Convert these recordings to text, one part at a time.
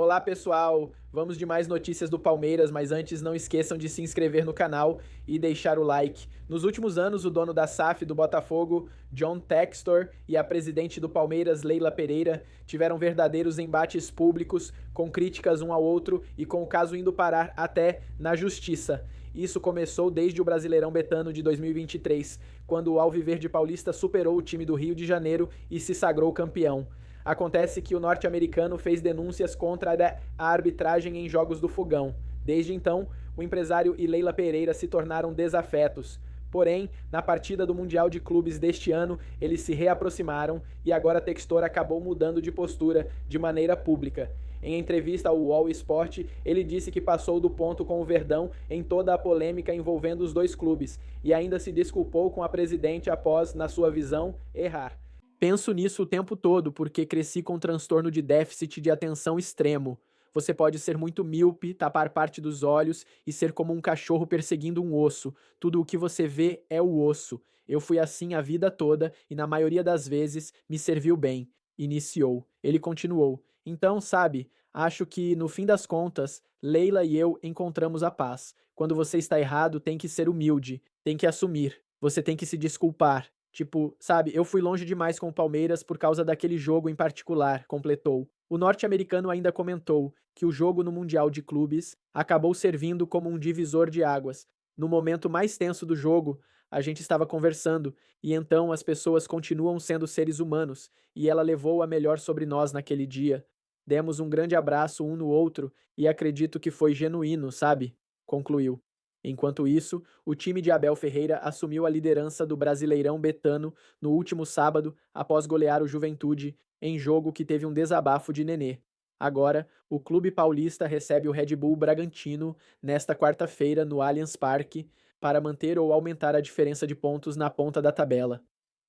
Olá pessoal, vamos de mais notícias do Palmeiras, mas antes não esqueçam de se inscrever no canal e deixar o like. Nos últimos anos, o dono da SAF do Botafogo, John Textor, e a presidente do Palmeiras, Leila Pereira, tiveram verdadeiros embates públicos, com críticas um ao outro e com o caso indo parar até na justiça. Isso começou desde o Brasileirão Betano de 2023, quando o Alviverde Paulista superou o time do Rio de Janeiro e se sagrou campeão. Acontece que o norte-americano fez denúncias contra a arbitragem em Jogos do Fogão. Desde então, o empresário e Leila Pereira se tornaram desafetos. Porém, na partida do Mundial de Clubes deste ano, eles se reaproximaram e agora Textor acabou mudando de postura de maneira pública. Em entrevista ao UOL Sport, ele disse que passou do ponto com o Verdão em toda a polêmica envolvendo os dois clubes e ainda se desculpou com a presidente após, na sua visão, errar. Penso nisso o tempo todo porque cresci com transtorno de déficit de atenção extremo. Você pode ser muito míope, tapar parte dos olhos e ser como um cachorro perseguindo um osso. Tudo o que você vê é o osso. Eu fui assim a vida toda e na maioria das vezes me serviu bem. Iniciou. Ele continuou. Então, sabe, acho que no fim das contas, Leila e eu encontramos a paz. Quando você está errado, tem que ser humilde, tem que assumir, você tem que se desculpar. Tipo, sabe, eu fui longe demais com o Palmeiras por causa daquele jogo em particular, completou. O norte-americano ainda comentou que o jogo no Mundial de Clubes acabou servindo como um divisor de águas. No momento mais tenso do jogo, a gente estava conversando, e então as pessoas continuam sendo seres humanos, e ela levou a melhor sobre nós naquele dia. Demos um grande abraço um no outro, e acredito que foi genuíno, sabe? Concluiu. Enquanto isso, o time de Abel Ferreira assumiu a liderança do Brasileirão Betano no último sábado, após golear o Juventude, em jogo que teve um desabafo de Nenê. Agora, o clube paulista recebe o Red Bull Bragantino nesta quarta-feira no Allianz Parque para manter ou aumentar a diferença de pontos na ponta da tabela.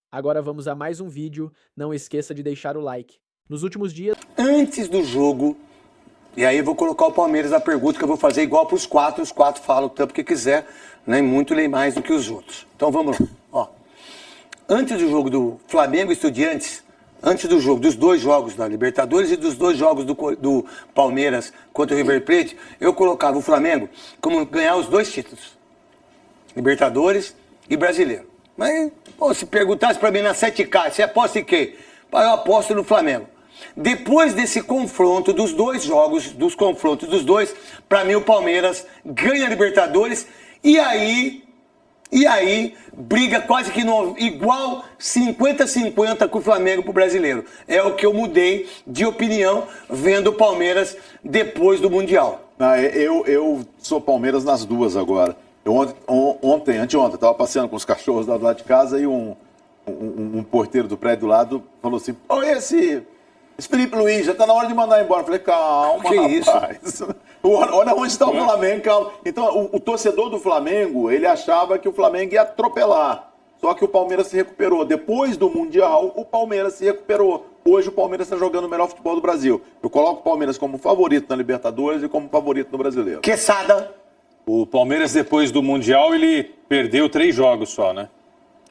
Agora vamos a mais um vídeo, não esqueça de deixar o like. Nos últimos dias... Antes do jogo... E aí eu vou colocar o Palmeiras na pergunta que eu vou fazer igual para os quatro falam o tanto que quiser, nem muito nem mais do que os outros. Então vamos lá. Ó. Antes do jogo do Flamengo e Estudiantes, antes do jogo, dos dois jogos da Libertadores e dos dois jogos do Palmeiras contra o River Plate, eu colocava o Flamengo como ganhar os dois títulos. Libertadores e Brasileiro. Mas, pô, se perguntasse para mim na 7K, você aposta em quê? Eu aposto no Flamengo. Depois desse confronto dos dois jogos, dos confrontos dos dois, para mim o Palmeiras ganha a Libertadores e aí briga quase que no, igual 50-50 com o Flamengo pro Brasileiro. É o que eu mudei de opinião vendo o Palmeiras depois do Mundial. Eu sou Palmeiras nas duas agora. Anteontem, estava passeando com os cachorros lá do lado de casa e um porteiro do prédio do lado falou assim, esse Felipe Luiz, já tá na hora de mandar embora. Eu falei, calma, que rapaz. Isso? Olha onde está o Flamengo, calma. Então, o torcedor do Flamengo, ele achava que o Flamengo ia atropelar. Só que o Palmeiras se recuperou. Depois do Mundial, o Palmeiras se recuperou. Hoje o Palmeiras está jogando o melhor futebol do Brasil. Eu coloco o Palmeiras como favorito na Libertadores e como favorito no Brasileiro. Quesada. O Palmeiras, depois do Mundial, ele perdeu 3 jogos só, né?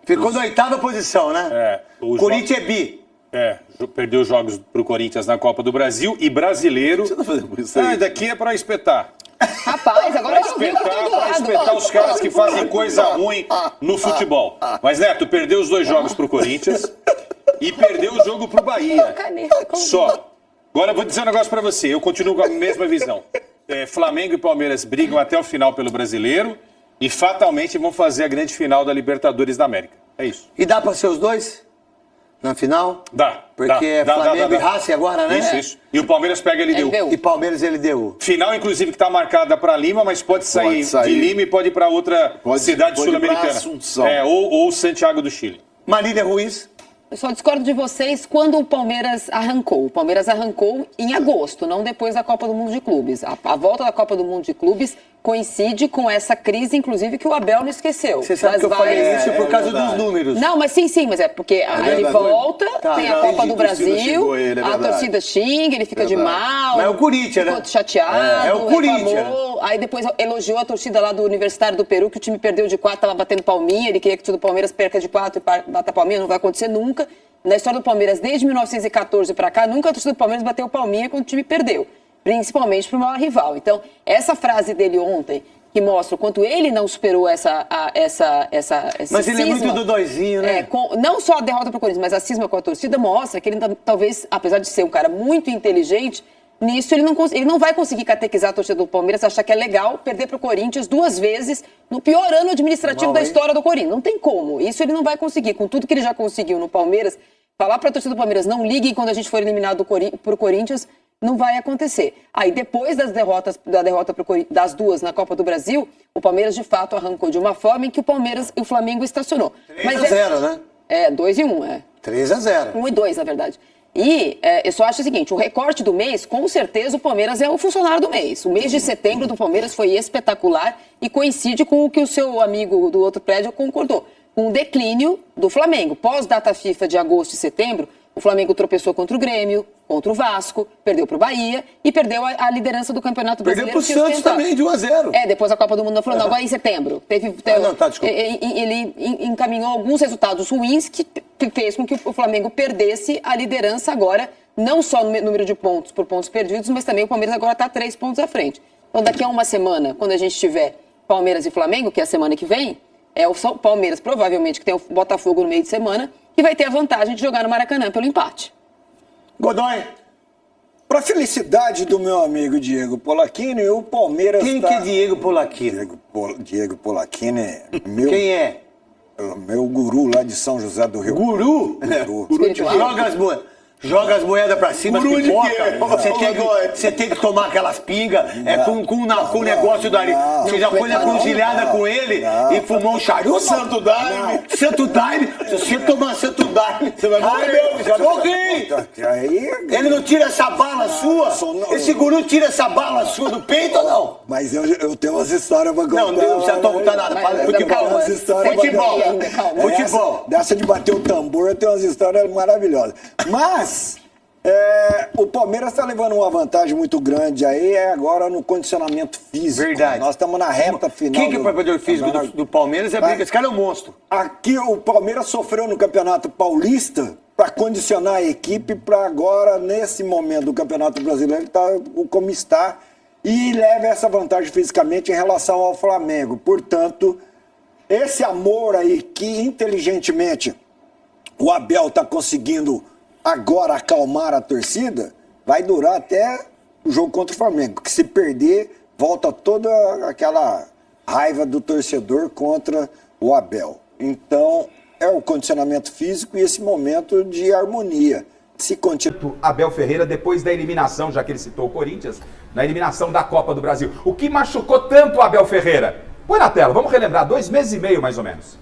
Ficou na 8ª posição, né? Corinthians é bi. Perdeu jogos pro Corinthians na Copa do Brasil e Brasileiro. Você tá fazendo isso aí? Daqui é pra espetar. Rapaz, agora eu vi pra espetar os caras que fazem coisa ruim no futebol. Mas, Neto, perdeu os 2 jogos pro Corinthians e perdeu o jogo pro Bahia. Só. Agora eu vou dizer um negócio pra você. Eu continuo com a mesma visão. Flamengo e Palmeiras brigam até o final pelo Brasileiro e fatalmente vão fazer a grande final da Libertadores da América. É isso. E dá pra ser os dois? Na final? Dá. Porque é Flamengo e Racing agora, né? Isso. E o Palmeiras pega LDU. E Palmeiras e LDU. Final, inclusive, que está marcada para Lima, mas pode sair de Lima e pode ir para outra cidade sul-americana. Ou Santiago do Chile. Marília Ruiz. Eu só discordo de vocês quando o Palmeiras arrancou. O Palmeiras arrancou em agosto, não depois da Copa do Mundo de Clubes. A volta da Copa do Mundo de Clubes coincide com essa crise, inclusive, que o Abel não esqueceu. Você sabe que eu falei isso por causa dos números. Não, mas sim, mas é porque ele volta, tem a Copa do Brasil, a torcida xinga, ele fica de mal. Mas é o Corinthians, né? Ficou chateado, é o Corinthians. Reclamou, aí depois elogiou a torcida lá do Universitário do Peru, que o time perdeu de 4, tava batendo palminha, ele queria que o Palmeiras perca de 4 e bata palminha, não vai acontecer nunca. Na história do Palmeiras, desde 1914 para cá, nunca a torcida do Palmeiras bateu palminha quando o time perdeu. principalmente para o maior rival. Então, essa frase dele ontem, que mostra o quanto ele não superou esse Mas ele cisma, é muito dodóizinho, né? não só a derrota para o Corinthians, mas a cisma com a torcida mostra que ele talvez, apesar de ser um cara muito inteligente, nisso ele não vai conseguir catequizar a torcida do Palmeiras, achar que é legal perder para o Corinthians 2 vezes no pior ano administrativo da história do Corinthians. Não tem como. Isso ele não vai conseguir. Com tudo que ele já conseguiu no Palmeiras, falar para a torcida do Palmeiras, não liguem quando a gente for eliminado por Corinthians, não vai acontecer. Aí, depois da derrota das duas na Copa do Brasil, o Palmeiras, de fato, arrancou de uma forma em que o Palmeiras e o Flamengo estacionou. 3-0, né? 2-1, 3-0. 1-2, na verdade. E eu só acho o seguinte, o recorte do mês, com certeza o Palmeiras é o funcionário do mês. O mês de setembro do Palmeiras foi espetacular e coincide com o que o seu amigo do outro prédio concordou. Com o declínio do Flamengo. Pós-data FIFA de agosto e setembro, o Flamengo tropeçou contra o Grêmio, contra o Vasco, perdeu para o Bahia e perdeu a liderança do Campeonato Brasileiro. Perdeu para o Santos também, de 1-0. Depois da Copa do Mundo, não falou, não, agora em setembro. Desculpa. Ele encaminhou alguns resultados ruins que fez com que o Flamengo perdesse a liderança agora, não só no número de pontos por pontos perdidos, mas também o Palmeiras agora está 3 pontos à frente. Então, daqui a uma semana, quando a gente tiver Palmeiras e Flamengo, que é a semana que vem, o Palmeiras provavelmente, que tem o Botafogo no meio de semana, que vai ter a vantagem de jogar no Maracanã pelo empate. Godoy. Para felicidade do meu amigo Diego Polacchini, o Palmeiras Quem que é Diego Polacchini? Diego Polacchini, meu... Quem é? Meu guru lá de São José do Rio. Guru? Joga as moedas pra cima, Guru de pipoca. quê? Você tem que tomar aquelas pingas com o negócio da... Você já foi na cruzilhada com ele e fumou um charuto? O Santo Daime. Santo Daime? Se você tomar Santo Daime, você vai morrer. Já morri. Ele não tira essa bala sua? Esse guru tira essa bala sua do peito ou não? Mas eu tenho umas histórias pra contar. Não precisa contar nada. Fala futebol. Futebol. Dessa de bater o tambor, eu tenho umas histórias maravilhosas. Mas o Palmeiras está levando uma vantagem muito grande aí agora no condicionamento físico. Verdade. Nós estamos na reta final. Quem que é o preparador físico do Palmeiras? Esse cara é um monstro. Aqui o Palmeiras sofreu no Campeonato Paulista para condicionar a equipe para agora, nesse momento do Campeonato Brasileiro, tá como está, e leva essa vantagem fisicamente em relação ao Flamengo. Portanto, esse amor aí que inteligentemente o Abel está conseguindo agora acalmar a torcida, vai durar até o jogo contra o Flamengo, que se perder, volta toda aquela raiva do torcedor contra o Abel. Então, é o condicionamento físico e esse momento de harmonia. Se continua... Abel Ferreira, depois da eliminação, já que ele citou o Corinthians, na eliminação da Copa do Brasil. O que machucou tanto o Abel Ferreira? Põe na tela, vamos relembrar, 2 meses e meio mais ou menos.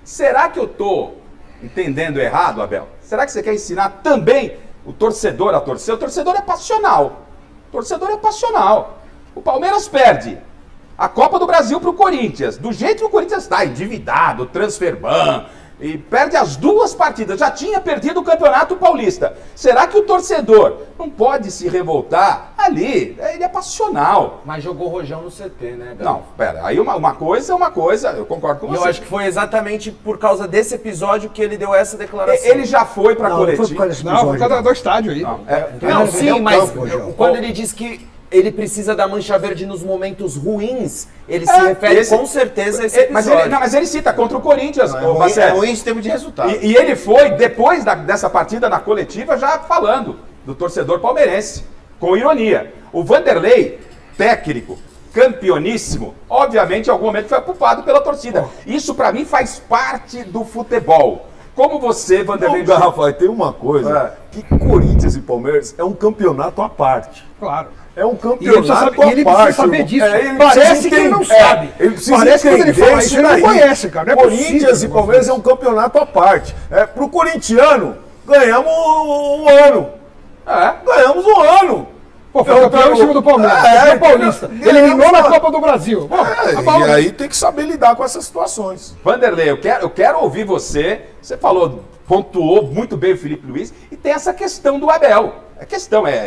Será que eu tô entendendo errado, Abel? Será que você quer ensinar também o torcedor a torcer? O torcedor é passional. O torcedor é passional. O Palmeiras perde a Copa do Brasil pro Corinthians. Do jeito que o Corinthians está, endividado, transfer ban, e perde as 2 partidas. Já tinha perdido o Campeonato Paulista. Será que o torcedor não pode se revoltar ali? Ele é passional. Mas jogou rojão no CT, né, Gabi? Não, pera. Aí uma coisa é uma coisa, eu concordo com você. Eu acho que foi exatamente por causa desse episódio que ele deu essa declaração. Ele já foi pra coletiva. Não, por causa do estádio aí. Não, sim, mas João. quando ele diz que ele precisa da Mancha Verde nos momentos ruins, ele se refere com certeza a esse episódio. Mas ele cita contra o Corinthians, é ruim em termos de resultado. E ele foi, depois dessa partida na coletiva, já falando do torcedor palmeirense, com ironia. O Vanderlei, técnico, campeoníssimo, obviamente em algum momento foi culpado pela torcida. Isso pra mim faz parte do futebol. Como você, Vanderlei... Não, Rafael, tem uma coisa, que Corinthians e Palmeiras é um campeonato à parte. Claro. É um campeonato à parte. Ele precisa saber disso. Ele Parece que ele não sabe. Ele precisa Parece que quando ele fala isso, ele não daí. conhece, cara. Não é Corinthians possível, e Palmeiras é um campeonato à parte. Pro corintiano, ganhamos um ano. Ganhamos um ano. Pô, foi campeão em cima do Palmeiras. É paulista. Eliminou na Copa do Brasil. E aí tem que saber lidar com essas situações. Vanderlei, eu quero ouvir você. Você falou pontuou muito bem o Felipe Luiz, e tem essa questão do Abel.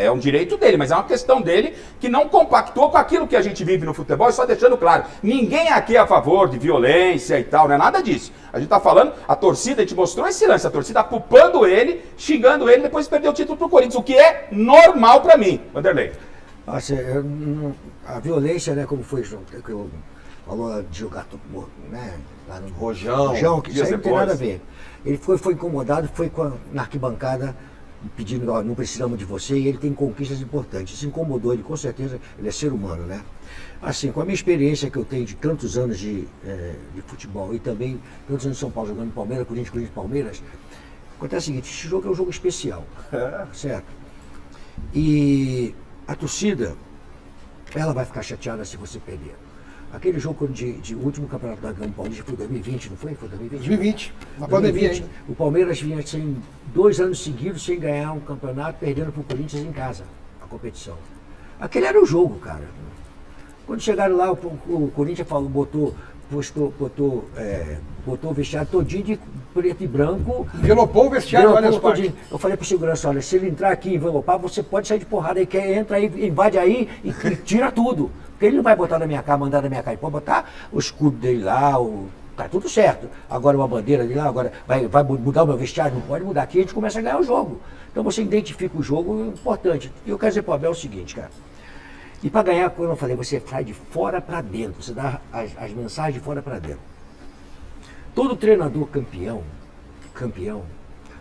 É um direito dele, mas é uma questão dele que não compactou com aquilo que a gente vive no futebol, e só deixando claro, ninguém aqui é a favor de violência e tal, não é nada disso. A gente tá falando, a torcida, a gente mostrou esse lance, a torcida culpando ele, xingando ele, depois perdeu o título pro Corinthians, o que é normal pra mim, Vanderlei. Nossa, a violência, né, como foi que eu falou de jogar tudo, né, lá no Rojão, que isso aí não tem nada a ver. Ele foi incomodado, foi na arquibancada pedindo, ó, não precisamos de você, e ele tem conquistas importantes. Isso incomodou ele, com certeza, ele é ser humano, né? Assim, com a minha experiência que eu tenho de tantos anos de futebol e também tantos anos de São Paulo jogando Palmeiras, Corinthians, Palmeiras, acontece o seguinte, esse jogo é um jogo especial, certo? E a torcida, ela vai ficar chateada se você perder. Aquele jogo de último campeonato da Gama Paulista foi 2020, não foi? Foi 2020? 2020, na pandemia ainda. O Palmeiras vinha sem 2 anos seguidos sem ganhar um campeonato, perdendo para o Corinthians em casa, a competição. Aquele era o jogo, cara. Quando chegaram lá, o Corinthians botou o vestiário todinho de preto e branco. Envelopou o vestiário, olha as partes. Eu falei pro segurança, olha, se ele entrar aqui e envelopar, você pode sair de porrada aí, entra aí, invade aí e tira tudo. Porque ele não vai botar na minha cara, mandar na minha cara, ele pode botar o escudo dele lá, tá tudo certo. Agora uma bandeira dele lá, agora vai mudar o meu vestiário, não pode mudar. Aqui a gente começa a ganhar o jogo. Então você identifica o jogo, é importante. E eu quero dizer pro Abel o seguinte, cara. E para ganhar, como eu falei, você sai de fora para dentro, você dá as mensagens de fora para dentro. Todo treinador campeão,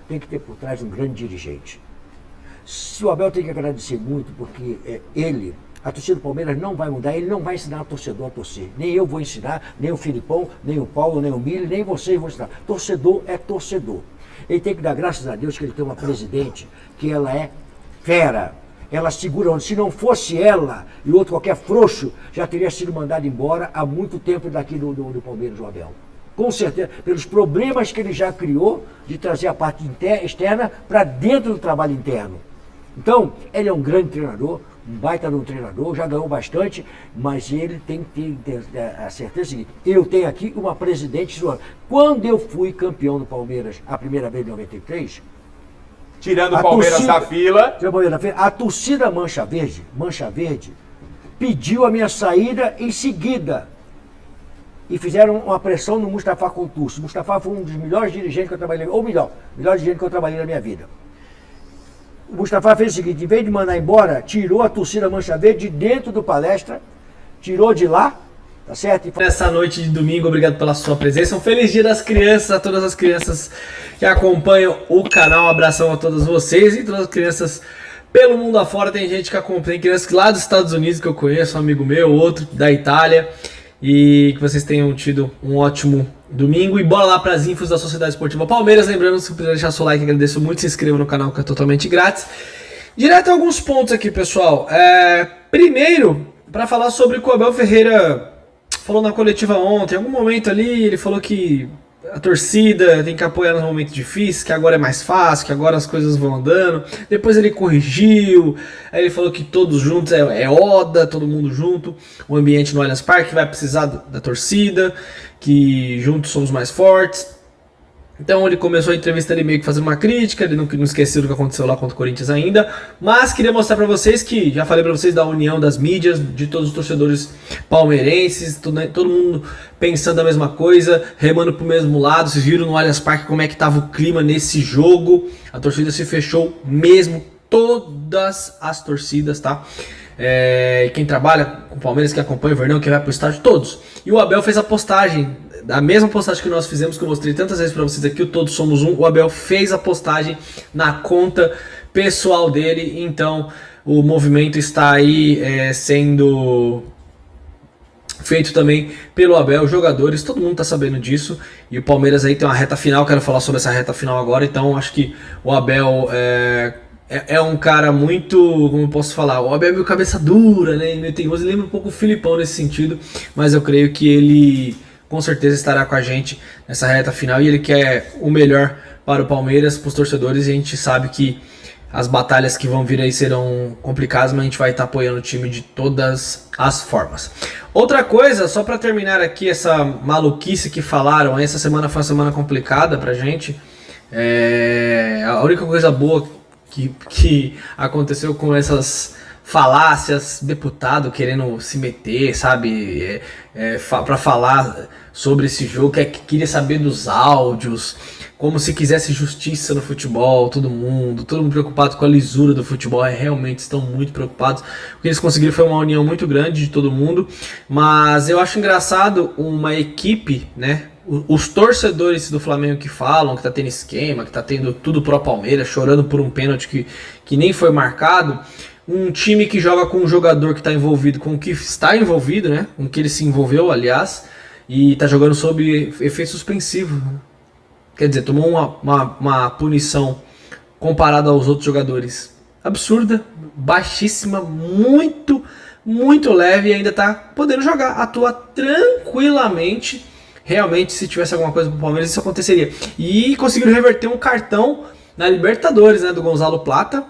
tem que ter por trás um grande dirigente. Se o Abel tem que agradecer muito, porque a torcida do Palmeiras não vai mudar, ele não vai ensinar o torcedor a torcer. Nem eu vou ensinar, nem o Filipão, nem o Paulo, nem o Mili, nem vocês vão ensinar. Torcedor é torcedor. Ele tem que dar graças a Deus que ele tem uma presidente que ela é fera. Ela segura, se não fosse ela e outro qualquer frouxo, já teria sido mandado embora há muito tempo daqui do Palmeiras, o Abel. Com certeza, pelos problemas que ele já criou de trazer a parte externa para dentro do trabalho interno. Então, ele é um grande treinador, um baita de um treinador, já ganhou bastante, mas ele tem que ter a certeza seguinte, eu tenho aqui uma presidente. Quando eu fui campeão do Palmeiras a primeira vez em 93, tirando o Palmeiras da fila, a torcida Mancha Verde, pediu a minha saída em seguida. E fizeram uma pressão no Mustafa Contursi. Mustafa foi um dos melhores dirigentes que eu trabalhei, ou melhor dirigente que eu trabalhei na minha vida. O Mustafa fez o seguinte, em vez de mandar embora, tirou a torcida Mancha Verde de dentro do palestra, tirou de lá, tá certo? Nessa noite de domingo, obrigado pela sua presença. Um feliz dia das crianças, a todas as crianças que acompanham o canal. Um abração a todas vocês e todas as crianças pelo mundo afora. Tem gente que acompanha, crianças lá dos Estados Unidos que eu conheço, um amigo meu, outro da Itália. E que vocês tenham tido um ótimo domingo. E bora lá para as infos da Sociedade Esportiva Palmeiras. Lembrando, se puder deixar seu like, agradeço muito. Se inscreva no canal que é totalmente grátis. Direto a alguns pontos aqui, pessoal. Primeiro, para falar sobre o que o Abel Ferreira falou na coletiva ontem. Em algum momento ali, ele falou que a torcida tem que apoiar nos momentos difíceis, que agora é mais fácil, que agora as coisas vão andando. Depois ele corrigiu, aí ele falou que todos juntos é Oda, todo mundo junto. O ambiente no Allianz Parque vai precisar da torcida, que juntos somos mais fortes. Então ele começou a entrevista ali meio que fazendo uma crítica, ele não esqueceu do que aconteceu lá contra o Corinthians ainda, mas queria mostrar pra vocês que, já falei pra vocês da união das mídias, de todos os torcedores palmeirenses, todo mundo pensando a mesma coisa, remando pro mesmo lado. Vocês viram no Allianz Parque como é que tava o clima nesse jogo, a torcida se fechou mesmo, todas as torcidas, tá? Quem trabalha com o Palmeiras, que acompanha o Verdão, que vai pro estádio, todos. E o Abel fez a postagem, a mesma postagem que nós fizemos, que eu mostrei tantas vezes pra vocês aqui, o Todos Somos Um. O Abel fez a postagem na conta pessoal dele, então o movimento está aí sendo feito também pelo Abel, jogadores, todo mundo tá sabendo disso. E o Palmeiras aí tem uma reta final, quero falar sobre essa reta final agora, então acho que o Abel é um cara muito, como eu posso falar, o Abel é meio cabeça dura, né, meio teimoso, lembra um pouco o Filipão nesse sentido, mas eu creio que ele com certeza estará com a gente nessa reta final e ele quer o melhor para o Palmeiras, para os torcedores, e a gente sabe que as batalhas que vão vir aí serão complicadas, mas a gente vai estar apoiando o time de todas as formas. Outra coisa, só para terminar aqui essa maluquice que falaram, essa semana foi uma semana complicada pra gente, A única coisa boa que aconteceu com essas falácias, deputado querendo se meter, sabe, para falar sobre esse jogo, que queria saber dos áudios, como se quisesse justiça no futebol, todo mundo preocupado com a lisura do futebol, realmente estão muito preocupados. O que eles conseguiram foi uma união muito grande de todo mundo, mas eu acho engraçado uma equipe, né, os torcedores do Flamengo que falam que tá tendo esquema, que tá tendo tudo pro Palmeiras, chorando por um pênalti que nem foi marcado, um time que joga com um jogador que está envolvido com o que está envolvido, né, com o que ele se envolveu, aliás, e tá jogando sob efeito suspensivo, né? Quer dizer, tomou uma punição comparada aos outros jogadores absurda, baixíssima, muito leve, e ainda tá podendo jogar, atua tranquilamente. Realmente, se tivesse alguma coisa pro Palmeiras, isso aconteceria. E conseguiram reverter um cartão na Libertadores, né, do Gonzalo Plata,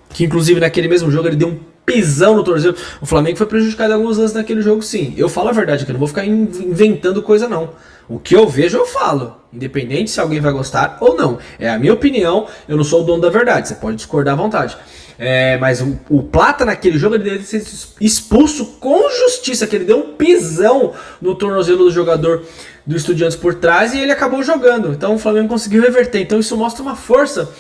que inclusive naquele mesmo jogo ele deu um pisão no tornozelo. O Flamengo foi prejudicado em alguns lances naquele jogo, sim. Eu falo a verdade aqui, não vou ficar inventando coisa não. O que eu vejo eu falo, independente se alguém vai gostar ou não. É a minha opinião, eu não sou o dono da verdade, você pode discordar à vontade. Mas o Plata naquele jogo ele deve ser expulso com justiça, que ele deu um pisão no tornozelo do jogador do Estudiantes por trás e ele acabou jogando. Então o Flamengo conseguiu reverter. Então isso mostra uma força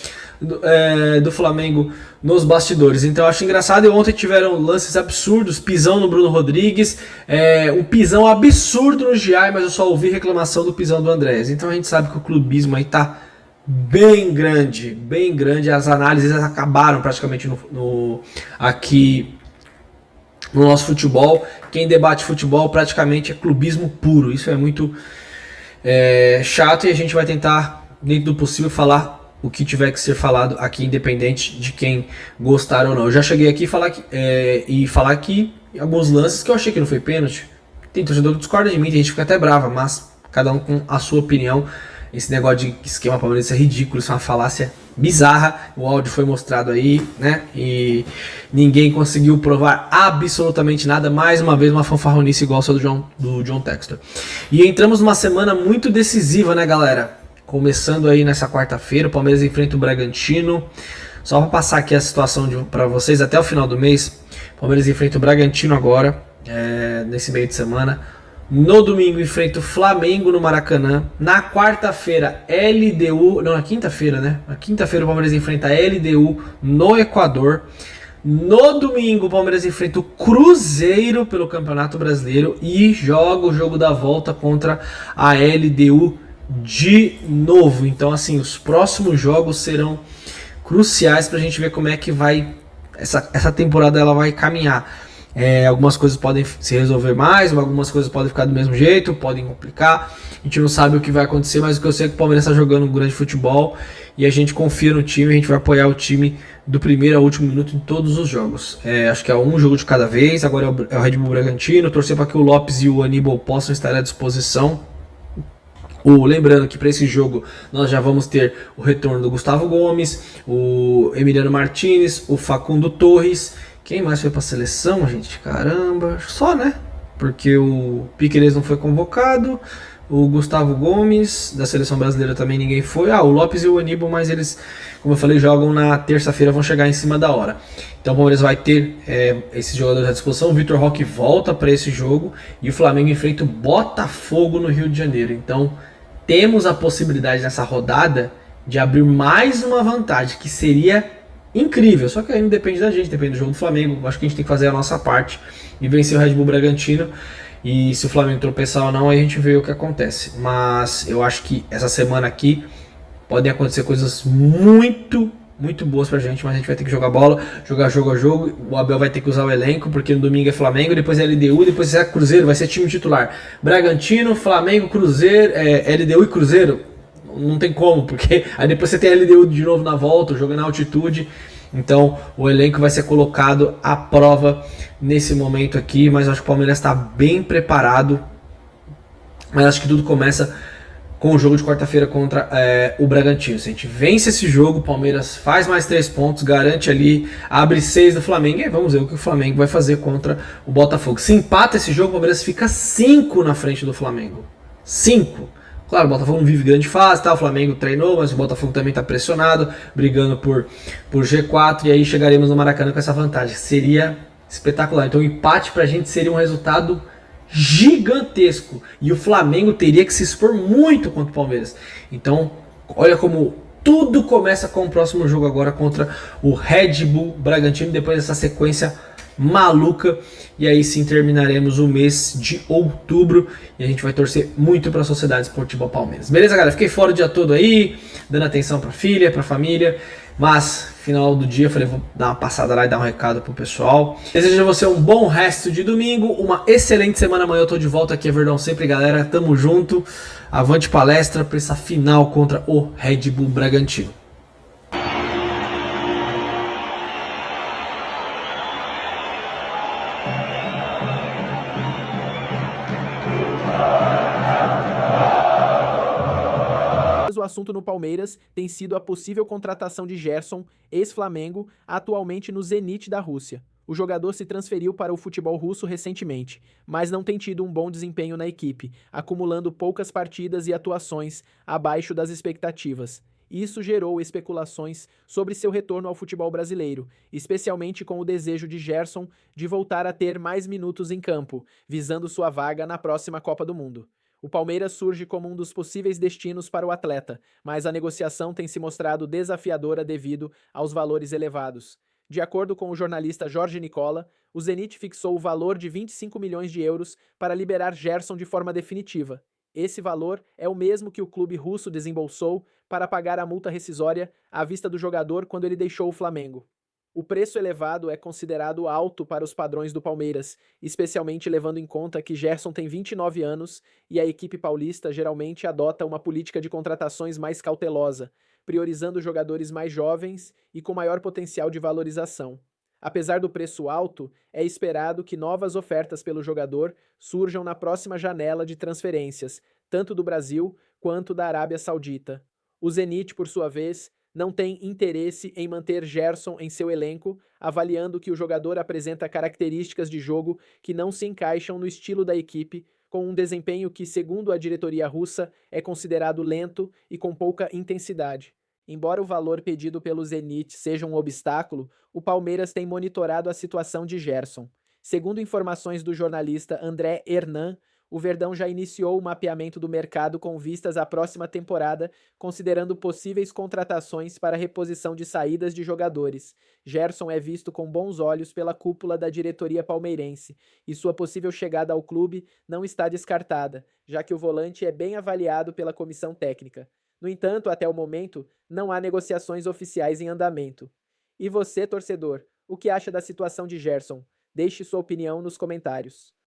do Flamengo nos bastidores. Então eu acho engraçado. E ontem tiveram lances absurdos, pisão no Bruno Rodrigues, um pisão absurdo no Giai, mas eu só ouvi reclamação do pisão do Andrés. Então a gente sabe que o clubismo aí tá bem grande. As análises acabaram praticamente aqui no nosso futebol. Quem debate futebol praticamente é clubismo puro. Isso é muito chato, e a gente vai tentar, dentro do possível, falar o que tiver que ser falado aqui, independente de quem gostar ou não. Eu já cheguei aqui e falar aqui alguns lances que eu achei que não foi pênalti. Tem torcedor que discorda de mim, tem gente que fica até brava, mas cada um com a sua opinião. Esse negócio de esquema palmeirense é ridículo, isso é uma falácia bizarra. O áudio foi mostrado aí, né? E ninguém conseguiu provar absolutamente nada. Mais uma vez, uma fanfarronice igual a do John Textor. E entramos numa semana muito decisiva, né, galera? Começando aí nessa quarta-feira, o Palmeiras enfrenta o Bragantino. Só para passar aqui a situação para vocês, até o final do mês, o Palmeiras enfrenta o Bragantino agora, nesse meio de semana. No domingo enfrenta o Flamengo no Maracanã. Na quarta-feira, LDU... Não, na quinta-feira, né? Na quinta-feira o Palmeiras enfrenta a LDU no Equador. No domingo o Palmeiras enfrenta o Cruzeiro pelo Campeonato Brasileiro e joga o jogo da volta contra a LDU de novo. Então, assim, os próximos jogos serão cruciais pra gente ver como é que vai essa temporada ela vai caminhar. Algumas coisas podem se resolver mais, algumas coisas podem ficar do mesmo jeito, podem complicar. A gente não sabe o que vai acontecer, mas o que eu sei é que o Palmeiras está jogando um grande futebol e a gente confia no time, a gente vai apoiar o time do primeiro ao último minuto em todos os jogos. Acho que é um jogo de cada vez. Agora é o Red Bull Bragantino, torcer para que o Lopes e o Aníbal possam estar à disposição. Lembrando que para esse jogo nós já vamos ter o retorno do Gustavo Gomes, o Emiliano Martinez, o Facundo Torres. Quem mais foi para a seleção, gente? Caramba, só, né? Porque o Piquerez não foi convocado, o Gustavo Gomes, da seleção brasileira também ninguém foi. O Lopes e o Aníbal, mas eles, como eu falei, jogam na terça-feira, vão chegar em cima da hora. Então o Palmeiras vai ter esses jogadores à disposição. O Vitor Roque volta para esse jogo e o Flamengo enfrenta o Botafogo no Rio de Janeiro. Então temos a possibilidade nessa rodada de abrir mais uma vantagem, que seria incrível, só que aí não depende da gente, depende do jogo do Flamengo. Acho que a gente tem que fazer a nossa parte e vencer o Red Bull Bragantino. E se o Flamengo tropeçar ou não, aí a gente vê o que acontece. Mas eu acho que essa semana aqui podem acontecer coisas muito boas pra gente, mas a gente vai ter que jogar bola, jogar jogo a jogo. O Abel vai ter que usar o elenco, porque no domingo é Flamengo, depois é LDU, depois é Cruzeiro, vai ser time titular. Bragantino, Flamengo, Cruzeiro, LDU e Cruzeiro. Não tem como, porque aí depois você tem a LDU de novo na volta, jogando na altitude. Então o elenco vai ser colocado à prova nesse momento aqui, mas acho que o Palmeiras está bem preparado. Mas acho que tudo começa com o jogo de quarta-feira contra o Bragantino. Se a gente vence esse jogo, o Palmeiras faz mais 3 pontos, garante ali, abre 6 do Flamengo, e vamos ver o que o Flamengo vai fazer contra o Botafogo. Se empata esse jogo, o Palmeiras fica 5 na frente do Flamengo. 5. Claro, o Botafogo não vive grande fase, tá? O Flamengo treinou, mas o Botafogo também tá pressionado, brigando por G4, e aí chegaremos no Maracanã com essa vantagem. Seria espetacular. Então o empate pra gente seria um resultado gigantesco. E o Flamengo teria que se expor muito contra o Palmeiras. Então, olha como tudo começa com o próximo jogo agora contra o Red Bull Bragantino, depois dessa sequência maluca, e aí sim terminaremos o mês de outubro e a gente vai torcer muito para a Sociedade Esportiva Palmeiras. Beleza, galera? Fiquei fora o dia todo aí, dando atenção para filha, para família, mas final do dia falei, vou dar uma passada lá e dar um recado pro pessoal. Desejo a você um bom resto de domingo, uma excelente semana. Amanhã eu tô de volta aqui, é Verdão sempre, galera. Tamo junto. Avante palestra para essa final contra o Red Bull Bragantino. O assunto no Palmeiras tem sido a possível contratação de Gerson, ex-Flamengo, atualmente no Zenit da Rússia. O jogador se transferiu para o futebol russo recentemente, mas não tem tido um bom desempenho na equipe, acumulando poucas partidas e atuações abaixo das expectativas. Isso gerou especulações sobre seu retorno ao futebol brasileiro, especialmente com o desejo de Gerson de voltar a ter mais minutos em campo, visando sua vaga na próxima Copa do Mundo. O Palmeiras surge como um dos possíveis destinos para o atleta, mas a negociação tem se mostrado desafiadora devido aos valores elevados. De acordo com o jornalista Jorge Nicola, o Zenit fixou o valor de 25 milhões de euros para liberar Gerson de forma definitiva. Esse valor é o mesmo que o clube russo desembolsou para pagar a multa rescisória à vista do jogador quando ele deixou o Flamengo. O preço elevado é considerado alto para os padrões do Palmeiras, especialmente levando em conta que Gerson tem 29 anos e a equipe paulista geralmente adota uma política de contratações mais cautelosa, priorizando jogadores mais jovens e com maior potencial de valorização. Apesar do preço alto, é esperado que novas ofertas pelo jogador surjam na próxima janela de transferências, tanto do Brasil quanto da Arábia Saudita. O Zenit, por sua vez, não tem interesse em manter Gerson em seu elenco, avaliando que o jogador apresenta características de jogo que não se encaixam no estilo da equipe, com um desempenho que, segundo a diretoria russa, é considerado lento e com pouca intensidade. Embora o valor pedido pelo Zenit seja um obstáculo, o Palmeiras tem monitorado a situação de Gerson. Segundo informações do jornalista André Hernan, o Verdão já iniciou o mapeamento do mercado com vistas à próxima temporada, considerando possíveis contratações para reposição de saídas de jogadores. Gerson é visto com bons olhos pela cúpula da diretoria palmeirense, e sua possível chegada ao clube não está descartada, já que o volante é bem avaliado pela comissão técnica. No entanto, até o momento, não há negociações oficiais em andamento. E você, torcedor, o que acha da situação de Gerson? Deixe sua opinião nos comentários.